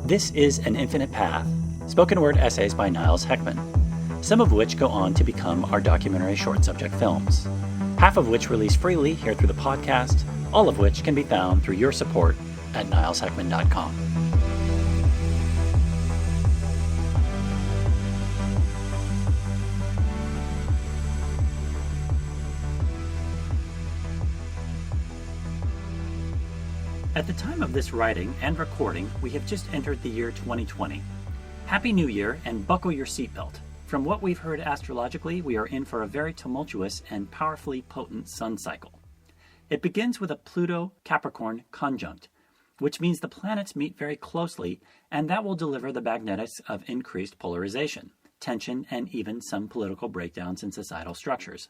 This is An Infinite Path, spoken word essays by Niles Heckman, some of which go on to become our documentary short subject films, half of which release freely here through the podcast, all of which can be found through your support at nilesheckman.com. At the time of this writing and recording, we have just entered the year 2020. Happy New Year, and buckle your seatbelt. From what we've heard astrologically, we are in for a very tumultuous and powerfully potent sun cycle. It begins with a Pluto-Capricorn conjunct, which means the planets meet very closely, and that will deliver the magnetics of increased polarization, tension, and even some political breakdowns in societal structures.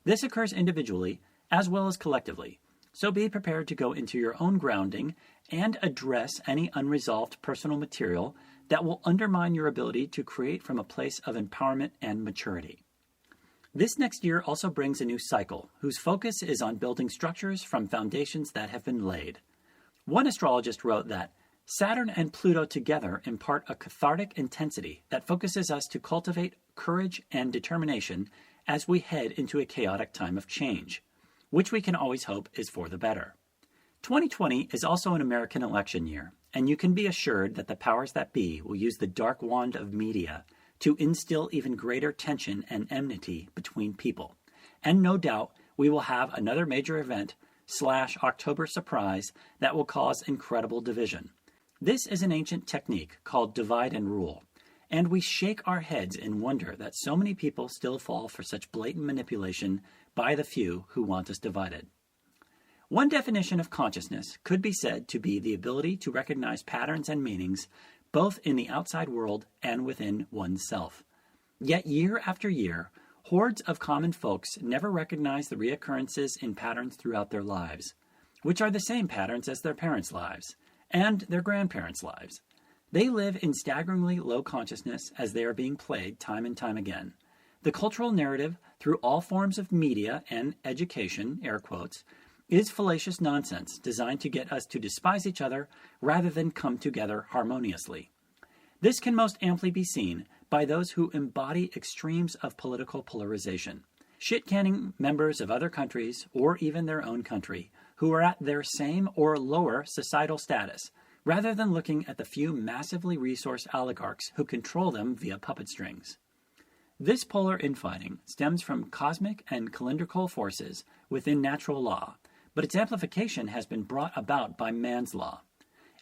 This occurs individually as well as collectively. So be prepared to go into your own grounding and address any unresolved personal material that will undermine your ability to create from a place of empowerment and maturity. This next year also brings a new cycle, whose focus is on building structures from foundations that have been laid. One astrologist wrote that Saturn and Pluto together impart a cathartic intensity that focuses us to cultivate courage and determination as we head into a chaotic time of change, which we can always hope is for the better. 2020 is also an American election year, and you can be assured that the powers that be will use the dark wand of media to instill even greater tension and enmity between people. And no doubt, we will have another major event / October surprise that will cause incredible division. This is an ancient technique called divide and rule, and we shake our heads in wonder that so many people still fall for such blatant manipulation by the few who want us divided. One definition of consciousness could be said to be the ability to recognize patterns and meanings both in the outside world and within oneself. Yet year after year, hordes of common folks never recognize the reoccurrences in patterns throughout their lives, which are the same patterns as their parents' lives and their grandparents' lives. They live in staggeringly low consciousness as they are being played time and time again. The cultural narrative, through all forms of media and education, air quotes, is fallacious nonsense designed to get us to despise each other rather than come together harmoniously. This can most amply be seen by those who embody extremes of political polarization, shit-canning members of other countries or even their own country who are at their same or lower societal status, rather than looking at the few massively resourced oligarchs who control them via puppet strings. This polar infighting stems from cosmic and calendrical forces within natural law, but its amplification has been brought about by man's law.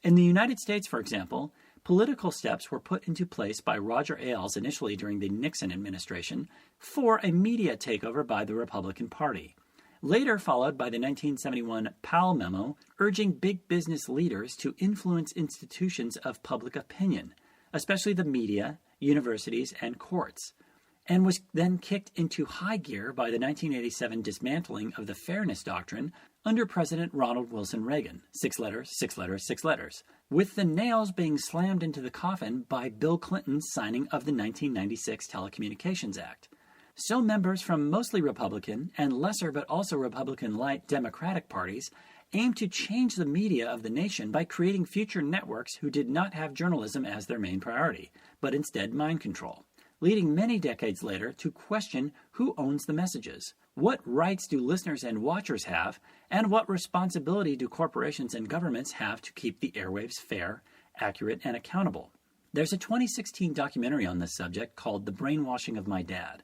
In the United States, for example, political steps were put into place by Roger Ailes initially during the Nixon administration for a media takeover by the Republican Party, later followed by the 1971 Powell Memo urging big business leaders to influence institutions of public opinion, especially the media, universities, and courts, and was then kicked into high gear by the 1987 dismantling of the Fairness Doctrine under President Ronald Wilson Reagan, 6 letters, 6 letters, 6 letters, with the nails being slammed into the coffin by Bill Clinton's signing of the 1996 Telecommunications Act. So members from mostly Republican and lesser but also Republican-light Democratic parties aimed to change the media of the nation by creating future networks who did not have journalism as their main priority, but instead mind control, leading many decades later to question who owns the messages, what rights do listeners and watchers have, and what responsibility do corporations and governments have to keep the airwaves fair, accurate, and accountable. There's a 2016 documentary on this subject called The Brainwashing of My Dad.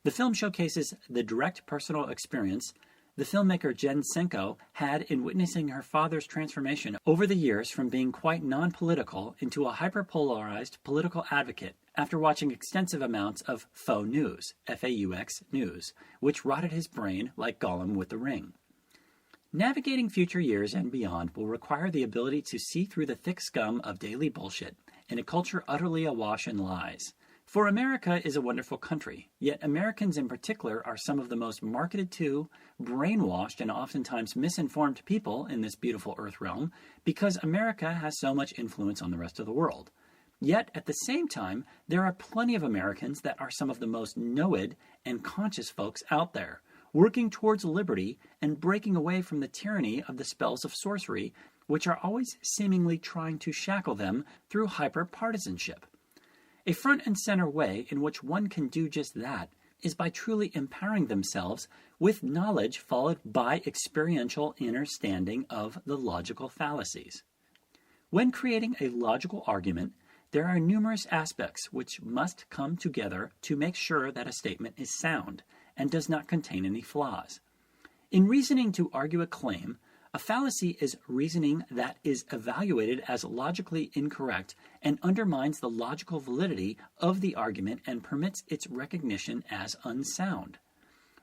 The film showcases the direct personal experience the filmmaker Jen Senko had in witnessing her father's transformation over the years from being quite non-political into a hyperpolarized political advocate after watching extensive amounts of faux news, F-A-U-X news, which rotted his brain like Gollum with the ring. Navigating future years and beyond will require the ability to see through the thick scum of daily bullshit in a culture utterly awash in lies. For America is a wonderful country, yet Americans in particular are some of the most marketed to, brainwashed, and oftentimes misinformed people in this beautiful earth realm because America has so much influence on the rest of the world. Yet, at the same time, there are plenty of Americans that are some of the most knowed and conscious folks out there, working towards liberty and breaking away from the tyranny of the spells of sorcery, which are always seemingly trying to shackle them through hyper-partisanship. A front and center way in which one can do just that is by truly empowering themselves with knowledge followed by experiential understanding of the logical fallacies. When creating a logical argument, there are numerous aspects which must come together to make sure that a statement is sound and does not contain any flaws. In reasoning to argue a claim, a fallacy is reasoning that is evaluated as logically incorrect and undermines the logical validity of the argument and permits its recognition as unsound.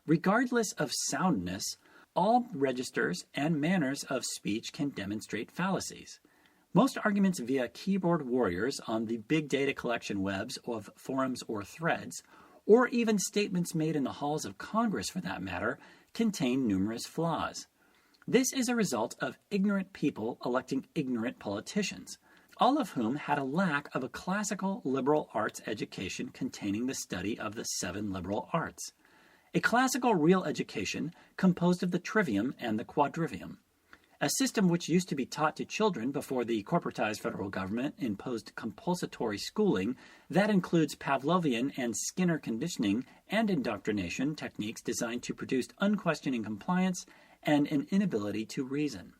Regardless of soundness, all registers and manners of speech can demonstrate fallacies. Most arguments via keyboard warriors on the big data collection webs of forums or threads, or even statements made in the halls of Congress for that matter, contain numerous flaws. This is a result of ignorant people electing ignorant politicians, all of whom had a lack of a classical liberal arts education containing the study of the 7 liberal arts. A classical real education composed of the Trivium and the Quadrivium, a system which used to be taught to children before the corporatized federal government imposed compulsory schooling that includes Pavlovian and Skinner conditioning and indoctrination techniques designed to produce unquestioning compliance and an inability to reason.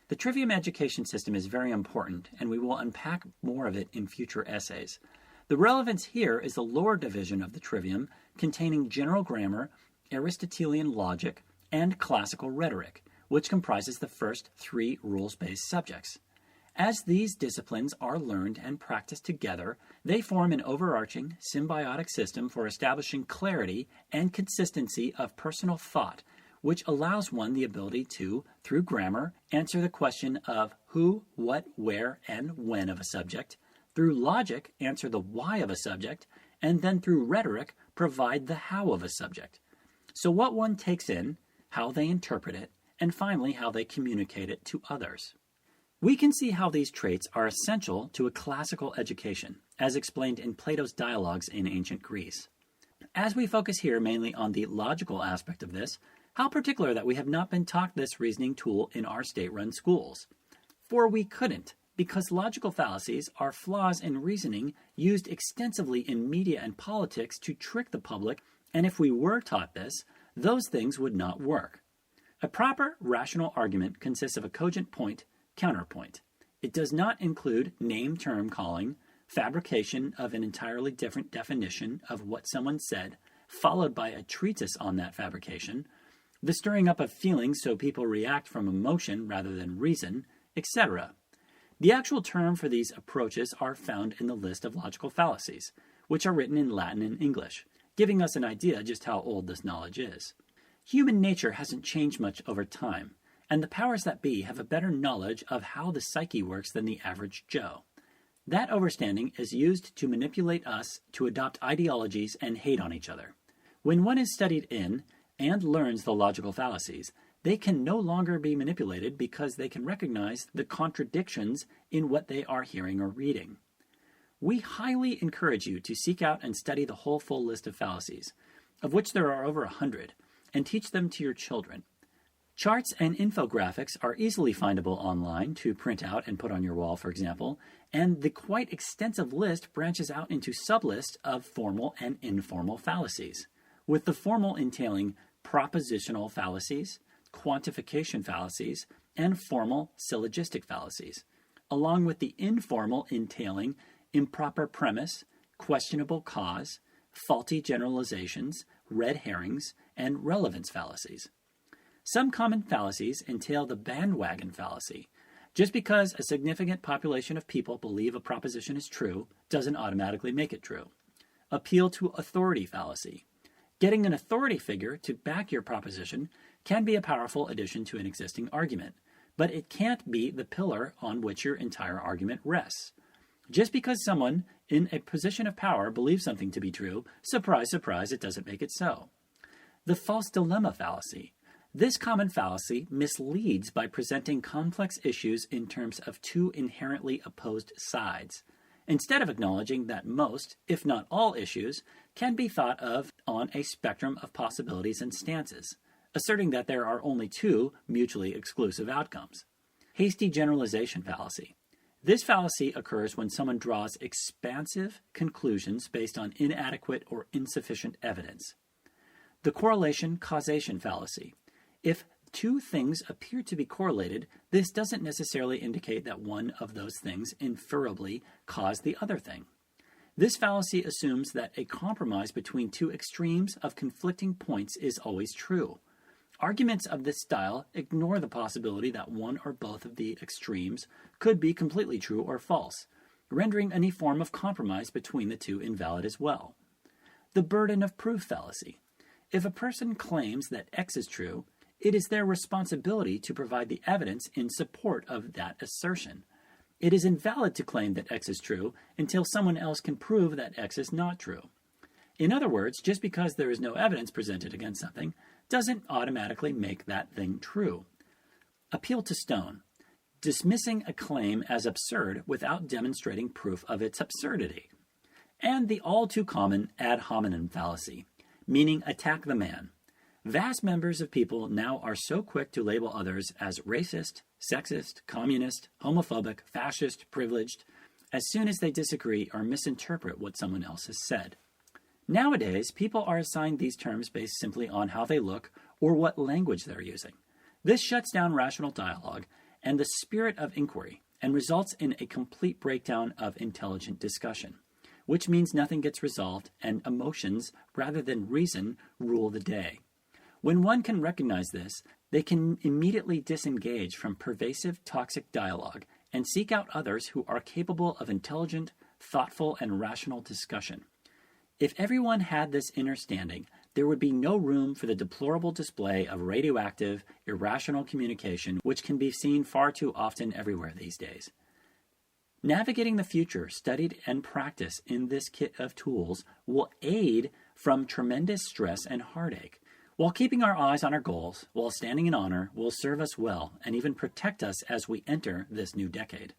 The Trivium education system is very important, and we will unpack more of it in future essays. The relevance here is the lower division of the Trivium, containing general grammar, Aristotelian logic, and classical rhetoric, which comprises the first 3 rules-based subjects. As these disciplines are learned and practiced together, they form an overarching, symbiotic system for establishing clarity and consistency of personal thought, which allows one the ability to, through grammar, answer the question of who, what, where, and when of a subject, through logic, answer the why of a subject, and then through rhetoric, provide the how of a subject. So what one takes in, how they interpret it, and finally how they communicate it to others. We can see how these traits are essential to a classical education, as explained in Plato's dialogues in ancient Greece. As we focus here mainly on the logical aspect of this, how particular that we have not been taught this reasoning tool in our state-run schools. For we couldn't, because logical fallacies are flaws in reasoning used extensively in media and politics to trick the public, and if we were taught this, those things would not work. A proper rational argument consists of a cogent point, counterpoint. It does not include name-term calling, fabrication of an entirely different definition of what someone said, followed by a treatise on that fabrication, the stirring up of feelings so people react from emotion rather than reason, etc. The actual term for these approaches are found in the list of logical fallacies, which are written in Latin and English, giving us an idea just how old this knowledge is. Human nature hasn't changed much over time, and the powers that be have a better knowledge of how the psyche works than the average Joe. That understanding is used to manipulate us to adopt ideologies and hate on each other. When one is studied in and learns the logical fallacies, they can no longer be manipulated because they can recognize the contradictions in what they are hearing or reading. We highly encourage you to seek out and study the whole full list of fallacies, of which there are over 100, and teach them to your children. Charts and infographics are easily findable online to print out and put on your wall, for example, and the quite extensive list branches out into sublists of formal and informal fallacies, with the formal entailing propositional fallacies, quantification fallacies, and formal syllogistic fallacies, along with the informal entailing improper premise, questionable cause, faulty generalizations, red herrings, and relevance fallacies. Some common fallacies entail the bandwagon fallacy. Just because a significant population of people believe a proposition is true doesn't automatically make it true. Appeal to authority fallacy. Getting an authority figure to back your proposition can be a powerful addition to an existing argument, but it can't be the pillar on which your entire argument rests. Just because someone in a position of power believes something to be true, surprise, surprise, it doesn't make it so. The false dilemma fallacy. This common fallacy misleads by presenting complex issues in terms of two inherently opposed sides. instead of acknowledging that most, if not all issues, can be thought of on a spectrum of possibilities and stances, asserting that there are only two mutually exclusive outcomes. Hasty generalization fallacy. This fallacy occurs when someone draws expansive conclusions based on inadequate or insufficient evidence. The correlation-causation fallacy. If two things appear to be correlated, this doesn't necessarily indicate that one of those things inferably caused the other thing. This fallacy assumes that a compromise between two extremes of conflicting points is always true. Arguments of this style ignore the possibility that one or both of the extremes could be completely true or false, rendering any form of compromise between the two invalid as well. The burden of proof fallacy. If a person claims that X is true, it is their responsibility to provide the evidence in support of that assertion. It is invalid to claim that X is true until someone else can prove that X is not true. In other words, just because there is no evidence presented against something doesn't automatically make that thing true. Appeal to stone. Dismissing a claim as absurd without demonstrating proof of its absurdity. And the all-too-common ad hominem fallacy, meaning attack the man. Vast numbers of people now are so quick to label others as racist, sexist, communist, homophobic, fascist, privileged, as soon as they disagree or misinterpret what someone else has said. Nowadays, people are assigned these terms based simply on how they look or what language they're using. This shuts down rational dialogue and the spirit of inquiry and results in a complete breakdown of intelligent discussion, which means nothing gets resolved and emotions, rather than reason, rule the day. When one can recognize this, they can immediately disengage from pervasive toxic dialogue and seek out others who are capable of intelligent, thoughtful, and rational discussion. If everyone had this understanding, there would be no room for the deplorable display of radioactive, irrational communication which can be seen far too often everywhere these days. Navigating the future, studied and practiced in this kit of tools, will aid from tremendous stress and heartache. While keeping our eyes on our goals, while standing in honor, will serve us well and even protect us as we enter this new decade.